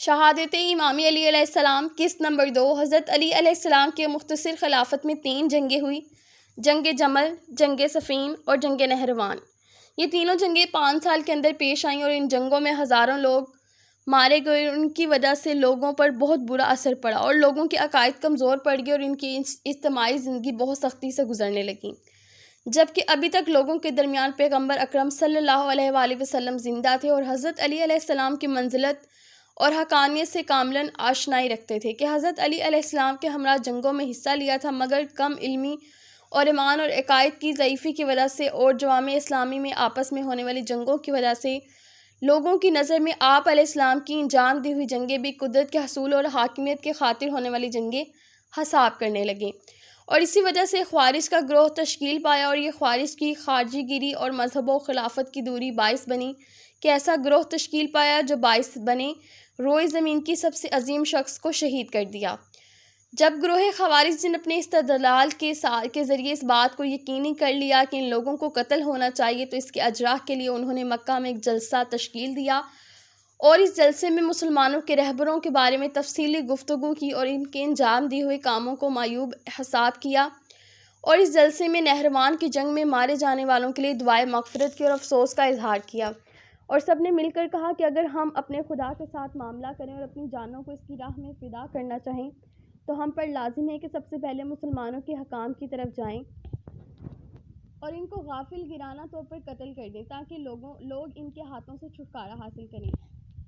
شہادت امام علی علیہ السلام قسط نمبر 2 حضرت علی علیہ السلام کے مختصر خلافت میں 3 جنگیں ہوئی: جنگ جمل، جنگ صفین اور جنگ نہروان۔ یہ تینوں جنگیں 5 سال کے اندر پیش آئیں اور ان جنگوں میں ہزاروں لوگ مارے گئے اور ان کی وجہ سے لوگوں پر بہت برا اثر پڑا اور لوگوں کے عقائد کمزور پڑ گئے اور ان کی اجتماعی زندگی بہت سختی سے گزرنے لگی، جبکہ ابھی تک لوگوں کے درمیان پیغمبر اکرم صلی اللہ علیہ وآلہ وسلم زندہ تھے اور حضرت علی علیہ السلام کی منزلت اور حقانیت سے کاملاً آشنائی رکھتے تھے کہ حضرت علی علیہ السلام کے ہمراہ جنگوں میں حصہ لیا تھا، مگر کم علمی اور ایمان اور عقائد کی ضعیفی کی وجہ سے اور جوامع اسلامی میں آپس میں ہونے والی جنگوں کی وجہ سے لوگوں کی نظر میں آپ علیہ السلام کی انجام دی ہوئی جنگیں بھی قدرت کے حصول اور حاکمیت کے خاطر ہونے والی جنگیں حساب کرنے لگیں، اور اسی وجہ سے خوارج کا گروہ تشکیل پایا اور یہ خوارج کی خارجی گیری اور مذہب و خلافت کی دوری باعث بنی کہ ایسا گروہ تشکیل پایا جو باعث بنے روئے زمین کی سب سے عظیم شخص کو شہید کر دیا۔ جب گروہ خوارج نے اپنے استدلال کے ذریعے اس بات کو یقینی کر لیا کہ ان لوگوں کو قتل ہونا چاہیے تو اس کے اجراء کے لیے انہوں نے مکہ میں ایک جلسہ تشکیل دیا اور اس جلسے میں مسلمانوں کے رہبروں کے بارے میں تفصیلی گفتگو کی اور ان کے انجام دیے ہوئے کاموں کو معیوب حساب کیا، اور اس جلسے میں نہروان کی جنگ میں مارے جانے والوں کے لیے دعائے مغفرت کی اور افسوس کا اظہار کیا، اور سب نے مل کر کہا کہ اگر ہم اپنے خدا کے ساتھ معاملہ کریں اور اپنی جانوں کو اس کی راہ میں فدا کرنا چاہیں تو ہم پر لازم ہے کہ سب سے پہلے مسلمانوں کے حکام کی طرف جائیں اور ان کو غافل گرانہ طور پر قتل کر دیں تاکہ لوگ ان کے ہاتھوں سے چھٹکارا حاصل کریں۔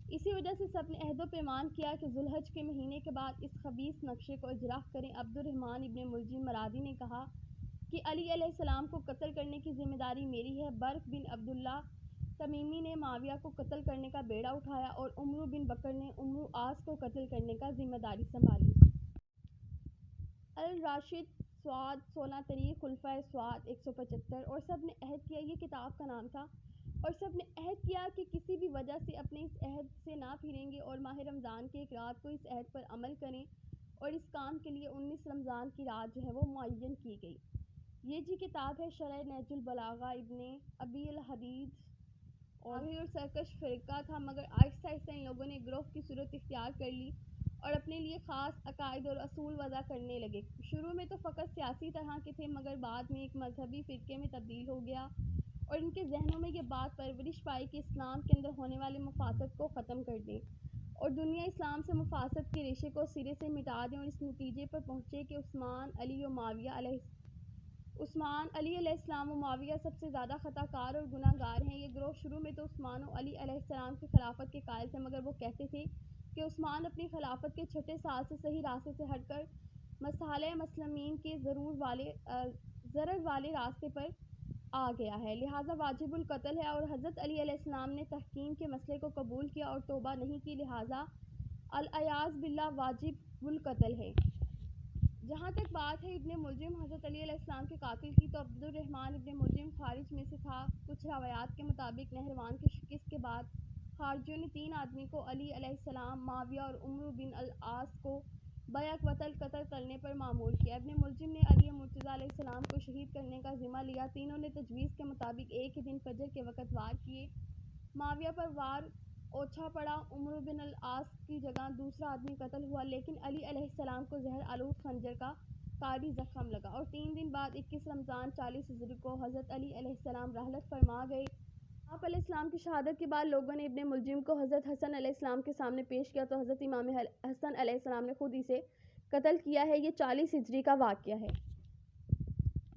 اسی وجہ سے سب نے عہد و پیمان کیا کہ ذوالحج کے مہینے کے بعد اس خبیث نقشے کو اجرا کریں۔ عبد الرحمن ابن ملجم مرادی نے کہا کہ علی علیہ السلام کو قتل کرنے کی ذمہ داری میری ہے۔ برق بن عبداللہ تمیمی نے معاویہ کو قتل کرنے کا بیڑا اٹھایا اور عمرو بن بکر نے عمرو آس کو قتل کرنے کا ذمہ داری سنبھالی۔ الراشد سواد 16 تاریخ خلفائے سواد 175۔ اور سب نے عہد کیا، یہ کتاب کا نام تھا، اور سب نے عہد کیا کہ کسی بھی وجہ سے اپنے اس عہد سے نہ پھریں گے اور ماہ رمضان کی ایک رات کو اس عہد پر عمل کریں، اور اس کام کے لیے 19 رمضان کی رات جو ہے وہ معین کی گئی۔ یہ جی کتاب ہے شرح نہج البلاغہ۔ ابن ابی الحدید اور سرکش فرقہ تھا، مگر آہستہ آہستہ ان لوگوں نے گروہ کی صورت اختیار کر لی اور اپنے لیے خاص عقائد اور اصول وضع کرنے لگے۔ شروع میں تو فقط سیاسی طرح کے تھے، مگر بعد میں ایک مذہبی فرقے میں تبدیل ہو گیا اور ان کے ذہنوں میں یہ بات پرورش پائی کہ اسلام کے اندر ہونے والے مفاسد کو ختم کر دیں اور دنیا اسلام سے مفاسد کے ریشے کو سرے سے مٹا دیں، اور اس نتیجے پر پہنچے کہ عثمان علی علیہ السلام و معاویہ سب سے زیادہ خطا کار اور گناہ گار ہیں۔ یہ گروہ شروع میں تو عثمان و علی علیہ السلام کی خلافت کے قائل تھے، مگر وہ کہتے تھے کہ عثمان اپنی خلافت کے چھٹے سال سے صحیح راستے سے ہٹ کر مصالح مسلمین کے ضرر والے راستے پر آ گیا ہے، لہٰذا واجب القتل ہے، اور حضرت علی علیہ السلام نے تحکیم کے مسئلے کو قبول کیا اور توبہ نہیں کی، لہٰذا العیاذ باللہ واجب القتل ہے۔ جہاں تک بات ہے ابن ملجم حضرت علی علیہ السلام کے قاتل کی، تو عبد الرحمن ابن ملجم خارج میں سے تھا۔ کچھ روایات کے مطابق نہروان کی شکست کے بعد خارجیوں نے 3 آدمی کو علی علیہ السلام، معاویہ اور عمرو بن العاص کو بیک وطن قتل کرنے پر مامور کیا۔ ابن ملجم نے علی مرتضیٰ علیہ السلام کو شہید کرنے کا ذمہ لیا۔ تینوں نے تجویز کے مطابق ایک ہی دن فجر کے وقت وار کیے۔ معاویہ پر وار اوچھا پڑا، عمرو بن العاص کی جگہ دوسرا آدمی قتل ہوا، لیکن علی علیہ السلام کو زہر آلود خنجر کا کاری زخم لگا، اور 3 دن بعد 21 رمضان 40 ہجری کو حضرت علی علیہ السلام رحلت فرما گئے۔ آپ علیہ السلام کی شہادت کے بعد لوگوں نے ابن ملجم کو حضرت حسن علیہ السلام کے سامنے پیش کیا تو حضرت امام حسن علیہ السلام نے خود اسے قتل کیا ہے۔ یہ 40 ہجری کا واقعہ ہے۔